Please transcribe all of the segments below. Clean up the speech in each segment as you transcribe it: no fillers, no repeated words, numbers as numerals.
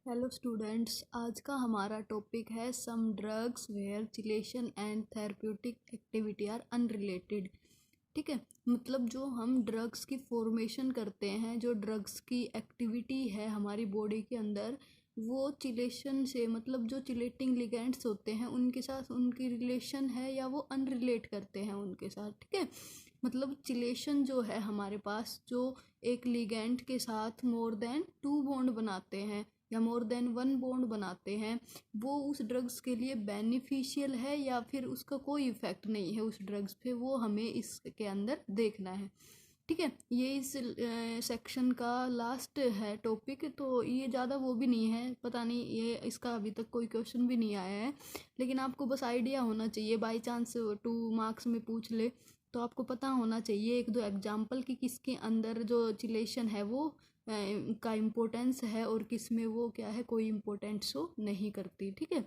Hello students, आज का हमारा टॉपिक है some drugs where chelation and therapeutic activity are unrelated. ठीक है, मतलब जो हम ड्रग्स की फॉर्मेशन करते हैं, जो ड्रग्स की एक्टिविटी है हमारी बॉडी के अंदर, वो चिलेशन से मतलब जो चिलेटिंग लिगेंड्स होते हैं उनके साथ उनकी रिलेशन है या वो अनरिलेट करते हैं उनके साथ। ठीक है, मतलब चिलेशन जो है हमारे पास, जो एक लिगेंड के साथ मोर देन 2 बॉन्ड बनाते हैं या मोर देन 1 बॉन्ड बनाते हैं, वो उस ड्रग्स के लिए बेनिफिशियल है या फिर उसका कोई इफ़ेक्ट नहीं है उस ड्रग्स पे, वो हमें इसके अंदर देखना है। ठीक है, ये इस सेक्शन का लास्ट है टॉपिक, तो ये ज़्यादा वो भी नहीं है, पता नहीं ये इसका अभी तक कोई क्वेश्चन भी नहीं आया है, लेकिन आपको बस आइडिया होना चाहिए। बाई चांस 2 मार्क्स में पूछ ले तो आपको पता होना चाहिए एक दो एग्जाम्पल कि किसके अंदर जो चिलेशन है वो का इम्पोर्टेंस है और किस में वो क्या है, कोई इम्पोर्टेंस शो नहीं करती। ठीक है,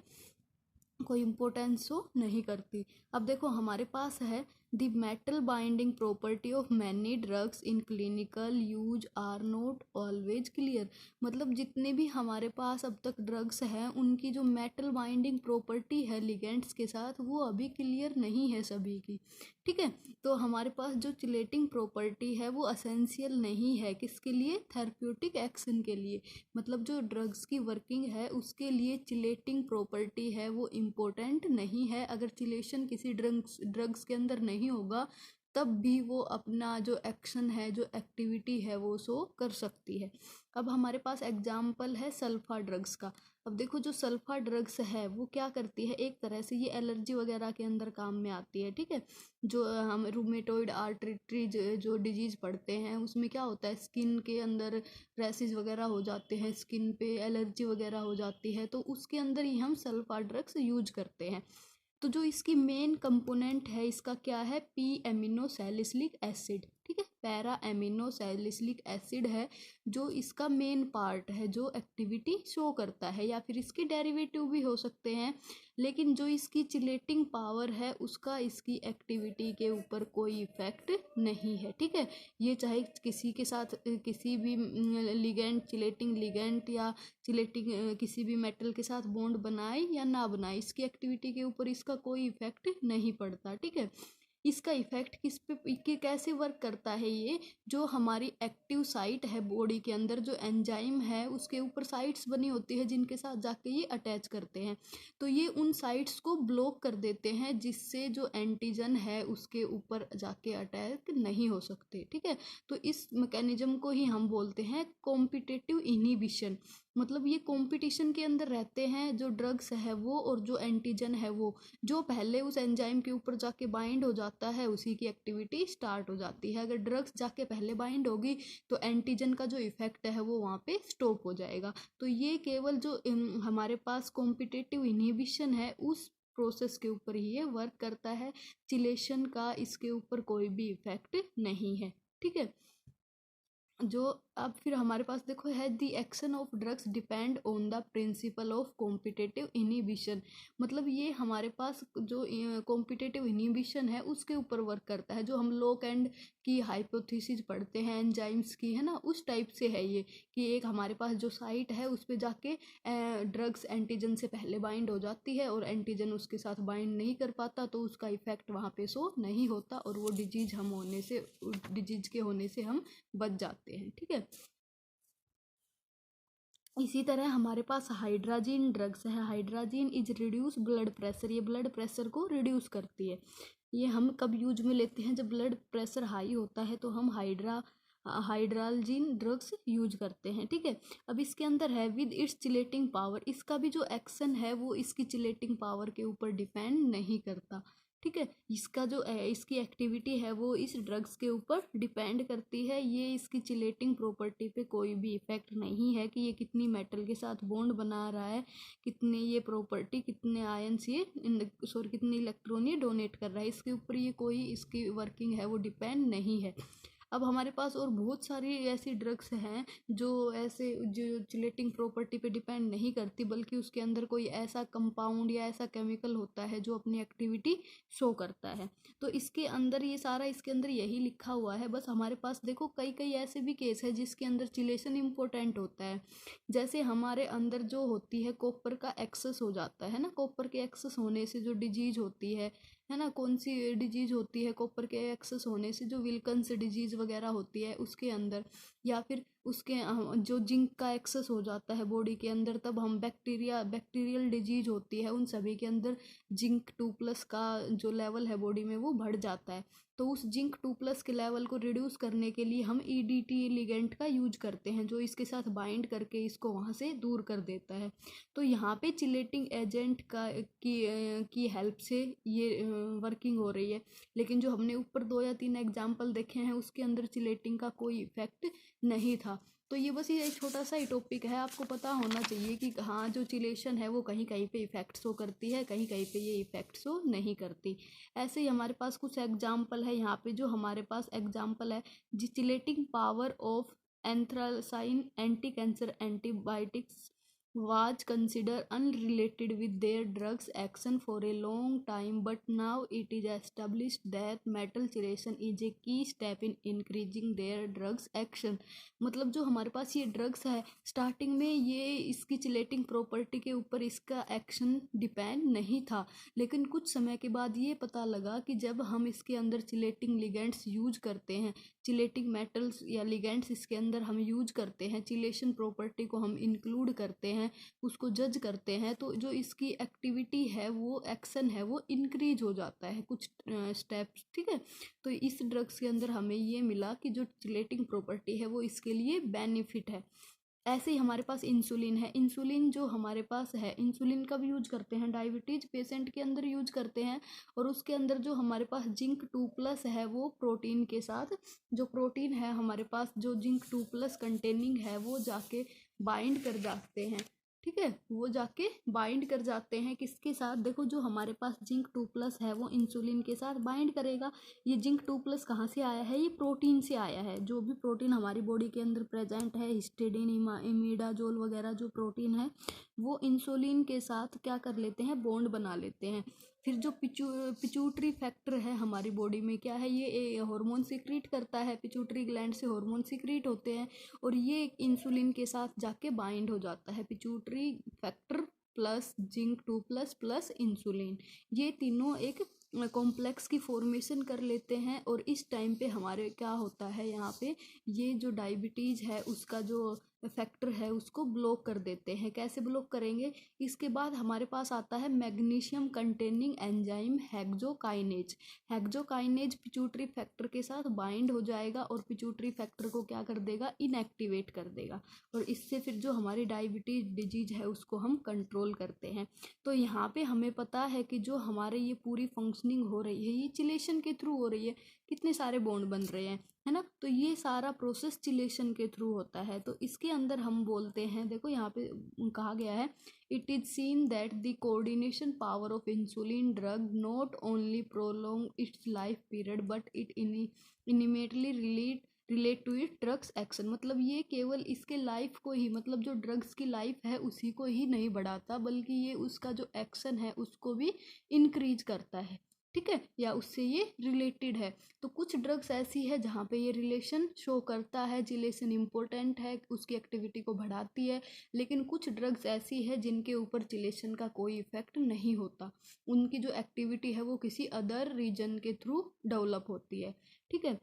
कोई इम्पोर्टेंस शो नहीं करती। अब देखो हमारे पास है the metal binding property of many drugs in clinical use are not always clear. मतलब जितने भी हमारे पास अब तक ड्रग्स हैं उनकी जो मेटल बाइंडिंग प्रॉपर्टी है लिगेंड्स के साथ वो अभी क्लियर नहीं है सभी की। ठीक है, तो हमारे पास जो चिलेटिंग प्रॉपर्टी है वो असेंशियल नहीं है किसके लिए, थेरेप्यूटिक एक्शन के लिए। मतलब जो ड्रग्स की वर्किंग है उसके लिए चिलेटिंग प्रॉपर्टी है वो इम्पोर्टेंट नहीं है। अगर चिलेशन किसी ड्रग्स के अंदर नहीं होगा तब भी वो अपना जो एक्शन है, जो एक्टिविटी है वो शो कर सकती है। अब हमारे पास एग्जाम्पल है सल्फा ड्रग्स का। अब देखो जो सल्फा ड्रग्स है वो क्या करती है, एक तरह से ये एलर्जी वगैरह के अंदर काम में आती है। ठीक है, जो हम रूमेटोइड आर्थराइटिस जो डिजीज़ पढ़ते हैं उसमें क्या होता है, स्किन के अंदर रैसेस वगैरह हो जाते हैं, स्किन पे एलर्जी वगैरह हो जाती है, तो उसके अंदर ही हम सल्फा ड्रग्स यूज करते हैं। तो जो इसकी मेन कंपोनेंट है इसका क्या है, पी एमिनो सैलिसिलिक एसिड। ठीक है, पैरा एमिनो सैलिसिलिक एसिड है जो इसका मेन पार्ट है, जो एक्टिविटी शो करता है, या फिर इसके डेरिवेटिव भी हो सकते हैं, लेकिन जो इसकी चिलेटिंग पावर है उसका इसकी एक्टिविटी के ऊपर कोई इफेक्ट नहीं है। ठीक है, ये चाहे किसी के साथ किसी भी लिगेंड, चिलेटिंग लिगेंड या चिलेटिंग किसी भी मेटल के साथ बॉन्ड बनाए या ना बनाए, इसकी एक्टिविटी के ऊपर इसका कोई इफेक्ट नहीं पड़ता। ठीक है, इसका इफेक्ट किस पे कि कैसे वर्क करता है, ये जो हमारी एक्टिव साइट है बॉडी के अंदर, जो एंजाइम है उसके ऊपर साइट्स बनी होती है जिनके साथ जाके ये अटैच करते हैं, तो ये उन साइट्स को ब्लॉक कर देते हैं जिससे जो एंटीजन है उसके ऊपर जाके अटैक नहीं हो सकते। ठीक है, तो इस मैकेनिज्म को ही हम बोलते हैं कॉम्पिटिटिव इनहिबिशन। मतलब ये कंपटीशन के अंदर रहते हैं जो ड्रग्स है वो और जो एंटीजन है वो, जो पहले उस एंजाइम के ऊपर जाके बाइंड हो जाता है उसी की एक्टिविटी स्टार्ट हो जाती है। अगर ड्रग्स जाके पहले बाइंड होगी तो एंटीजन का जो इफेक्ट है वो वहाँ पे स्टॉप हो जाएगा। तो ये केवल जो हमारे पास कॉम्पिटिटिव इनहिबिशन है उस प्रोसेस के ऊपर ही ये वर्क करता है, चिलेशन का इसके ऊपर कोई भी इफेक्ट नहीं है। ठीक है, जो अब फिर हमारे पास देखो है the action of drugs depend on the principle of competitive inhibition. मतलब ये हमारे पास जो कॉम्पिटिटिव इनहिबिशन है उसके ऊपर वर्क करता है, जो हम लोक एंड की हाइपोथेसिस पढ़ते हैं एंजाइम्स की, है ना, उस टाइप से है ये, कि एक हमारे पास जो साइट है उस पर जाके ड्रग्स एंटीजन से पहले बाइंड हो जाती है और एंटीजन उसके साथ बाइंड नहीं कर पाता तो उसका इफेक्ट वहाँ पे शो नहीं होता और वो डिजीज के होने से हम बच जाते हैं। ठीक है, इसी तरह हमारे पास हाइड्राजीन ड्रग्स है। Hydrazine is reduce blood pressure, ये ब्लड प्रेशर को रिड्यूस करती है। ये हम कब यूज में लेते हैं, जब ब्लड प्रेशर हाई होता है तो हम हाइड्रालजीन ड्रग्स यूज करते हैं। ठीक है, अब इसके अंदर है विद इट्स चिलेटिंग पावर, इसका भी जो एक्शन है वो इसकी चिलेटिंग पावर के ऊपर डिपेंड नहीं करता। ठीक है, इसका जो इसकी एक्टिविटी है वो इस ड्रग्स के ऊपर डिपेंड करती है, ये इसकी चिलेटिंग प्रॉपर्टी पे कोई भी इफेक्ट नहीं है कि ये कितनी मेटल के साथ बॉन्ड बना रहा है, कितने ये प्रॉपर्टी, कितने आयंस ये कितने इलेक्ट्रॉन ये डोनेट कर रहा है, इसके ऊपर ये कोई इसकी वर्किंग है वो डिपेंड नहीं है। अब हमारे पास और बहुत सारी ऐसी ड्रग्स हैं जो ऐसे जो चिलेटिंग प्रॉपर्टी पे डिपेंड नहीं करती, बल्कि उसके अंदर कोई ऐसा कंपाउंड या ऐसा केमिकल होता है जो अपनी एक्टिविटी शो करता है। तो इसके अंदर ये सारा इसके अंदर यही लिखा हुआ है। बस हमारे पास देखो कई कई ऐसे भी केस है जिसके अंदर चिलेशन इम्पोर्टेंट होता है। जैसे हमारे अंदर जो होती है कॉपर का एक्सेस हो जाता है ना, कॉपर के एक्सेस होने से जो डिजीज होती है ना, कौन सी डिजीज होती है कॉपर के एक्सेस होने से, जो विल्कन्स डिजीज वगैरह होती है उसके अंदर, या फिर उसके जो जिंक का एक्सेस हो जाता है बॉडी के अंदर, तब हम बैक्टीरियल डिजीज होती है उन सभी के अंदर जिंक 2+ का जो लेवल है बॉडी में वो बढ़ जाता है। तो उस जिंक 2+ के लेवल को रिड्यूस करने के लिए हम ईडीटी लिगेंड का यूज करते हैं, जो इसके साथ बाइंड करके इसको वहाँ से दूर कर देता है। तो यहाँ पे चिलेटिंग एजेंट की हेल्प से ये वर्किंग हो रही है। लेकिन जो हमने ऊपर 2 या 3 एग्जाम्पल देखे हैं उसके अंदर चिलेटिंग का कोई इफेक्ट नहीं था। तो ये बस ये एक छोटा सा ही टॉपिक है, आपको पता होना चाहिए कि हाँ जो चिलेशन है वो कहीं कहीं पे इफेक्ट शो करती है, कहीं कहीं पे ये इफेक्ट शो नहीं करती। ऐसे ही हमारे पास कुछ एग्जाम्पल है यहाँ पे, जो हमारे पास एग्जाम्पल है chelating power of anthracene anti cancer antibiotics was considered unrelated with their drugs action for a long time, but now it is established that metal chelation is a key step in increasing their drugs action। मतलब जो हमारे पास ये drugs है starting में ये इसकी chelating property के ऊपर इसका एक्शन डिपेंड नहीं था, लेकिन कुछ समय के बाद ये पता लगा कि जब हम इसके अंदर चिलेटिंग लिगेंड्स यूज करते हैं, चिलेटिंग मेटल्स या लिगेंड्स इसके अंदर हम यूज करते हैं, चिलेशन प्रॉपर्टी को हम इंक्लूड करते हैं, उसको जज करते हैं, तो जो इसकी एक्टिविटी है वो एक्शन है वो इंक्रीज हो जाता है कुछ स्टेप्स। ठीक है, तो इस ड्रग्स के अंदर हमें ये मिला कि जो चिलेटिंग प्रॉपर्टी है वो इसके लिए बेनिफिट है। ऐसे ही हमारे पास इंसुलिन है। इंसुलिन जो हमारे पास है, इंसुलिन कब यूज करते हैं, डायबिटीज पेशेंट के अंदर यूज करते हैं, और उसके अंदर जो हमारे पास जिंक 2+ है वो प्रोटीन के साथ, जो प्रोटीन है हमारे पास जो जिंक 2+ कंटेनिंग है वो जाके बाइंड कर जाते हैं। ठीक है, वो जाके बाइंड कर जाते हैं किसके साथ, देखो जो हमारे पास जिंक 2+ है वो इंसुलिन के साथ बाइंड करेगा। ये जिंक 2+ कहाँ से आया है, ये प्रोटीन से आया है। जो भी प्रोटीन हमारी बॉडी के अंदर प्रेजेंट है, हिस्टिडीन इमिडाजोल वगैरह जो प्रोटीन है वो इंसुलिन के साथ क्या कर लेते हैं, बॉन्ड बना लेते हैं। फिर जो पिट्यूटरी फैक्टर है हमारी बॉडी में क्या है, ये हार्मोन सीक्रेट करता है, पिट्यूटरी ग्लैंड से हार्मोन सीक्रेट होते हैं, और ये इंसुलिन के साथ जाके बाइंड हो जाता है। Pituitary factor plus zinc 2+ plus insulin, ये तीनों एक कॉम्प्लेक्स की फॉर्मेशन कर लेते हैं, और इस टाइम पे हमारे क्या होता है यहाँ पे, ये जो डायबिटीज़ है उसका जो फैक्टर है उसको ब्लॉक कर देते हैं। कैसे ब्लॉक करेंगे, इसके बाद हमारे पास आता है magnesium containing enzyme hexokinase. Hexokinase pituitary factor के साथ बाइंड हो जाएगा और पिट्यूटरी फैक्टर को क्या कर देगा, इनएक्टिवेट कर देगा, और इससे फिर जो हमारी डायबिटीज डिजीज है उसको हम कंट्रोल करते हैं। तो यहाँ पे हमें पता है कि जो हमारे ये पूरी फंक्शनिंग हो रही है ये चिलेशन के थ्रू हो रही है, कितने सारे बॉन्ड बन रहे हैं, है ना, तो ये सारा प्रोसेस चिलेशन के थ्रू होता है। तो इसके अंदर हम बोलते हैं, देखो यहाँ पे कहा गया है, it is seen that the coordination power of insulin drug not only prolong its life period but it intimately relate to it drugs action. मतलब ये केवल इसके लाइफ को ही, मतलब जो ड्रग्स की लाइफ है उसी को ही नहीं बढ़ाता, बल्कि ये उसका जो एक्शन है उसको भी इंक्रीज करता है। ठीक है, या उससे ये रिलेटेड है। तो कुछ ड्रग्स ऐसी है जहाँ पे ये रिलेशन शो करता है, चिलेशन इम्पोर्टेंट है, उसकी एक्टिविटी को बढ़ाती है, लेकिन कुछ ड्रग्स ऐसी है जिनके ऊपर चिलेशन का कोई इफेक्ट नहीं होता, उनकी जो एक्टिविटी है वो किसी अदर रीजन के थ्रू डेवलप होती है। ठीक है,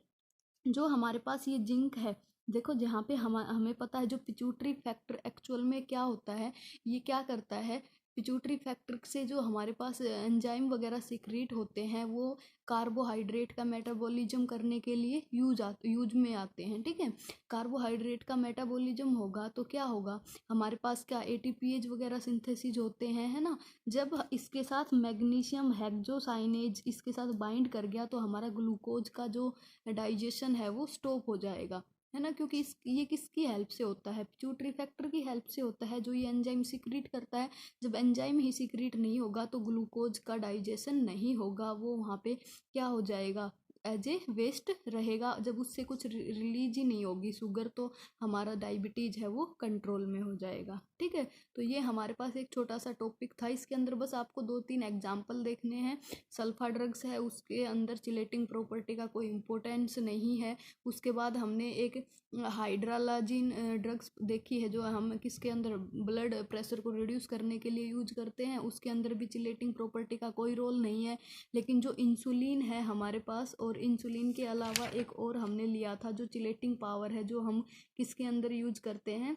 जो हमारे पास ये जिंक है, देखो जहाँ पे हमें पता है जो पिट्यूटरी फैक्टर एक्चुअल में क्या होता है, ये क्या करता है, पिट्यूटरी फैक्टर से जो हमारे पास एंजाइम वगैरह सीक्रेट होते हैं वो कार्बोहाइड्रेट का मेटाबॉलिज्म करने के लिए यूज में आते हैं। ठीक है, कार्बोहाइड्रेट का मेटाबॉलिज्म होगा तो क्या होगा, हमारे पास क्या एटीपीएज वगैरह सिंथेसिस होते हैं, है ना, जब इसके साथ मैग्नीशियम हेक्सोसाइनेज इसके साथ बाइंड कर गया तो हमारा ग्लूकोज का जो डाइजेशन है वो स्टॉप हो जाएगा, है ना, क्योंकि ये किसकी हेल्प से होता है, पिट्यूटरी फैक्टर की हेल्प से होता है, जो ये एंजाइम सीक्रेट करता है। जब एंजाइम ही सीक्रेट नहीं होगा तो ग्लूकोज का डाइजेशन नहीं होगा, वो वहाँ पे क्या हो जाएगा, एज ए वेस्ट रहेगा, जब उससे कुछ रिलीज ही नहीं होगी शुगर, तो हमारा डायबिटीज़ है वो कंट्रोल में हो जाएगा। ठीक है, तो ये हमारे पास एक छोटा सा टॉपिक था। इसके अंदर बस आपको 2-3 एग्जाम्पल देखने हैं। सल्फा ड्रग्स है, उसके अंदर चिलेटिंग प्रॉपर्टी का कोई इम्पोर्टेंस नहीं है। उसके बाद हमने एक हाइड्रालाजिन ड्रग्स देखी है, जो हम किसके अंदर ब्लड प्रेशर को रिड्यूस करने के लिए यूज करते हैं, उसके अंदर भी चिलेटिंग प्रॉपर्टी का कोई रोल नहीं है। लेकिन जो इंसुलिन है हमारे पास, और इंसुलिन के अलावा एक और हमने लिया था जो चिलेटिंग पावर है, जो हम किसके अंदर यूज करते हैं,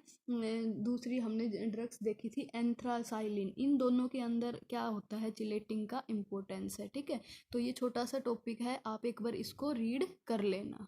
दूसरी हमने ड्रग्स देखी थी एंथ्रासाइलिन। इन दोनों के अंदर क्या होता है, चिलेटिंग का इम्पोर्टेंस है। ठीक है, तो ये छोटा सा टॉपिक है, आप एक बार इसको रीड कर लेना।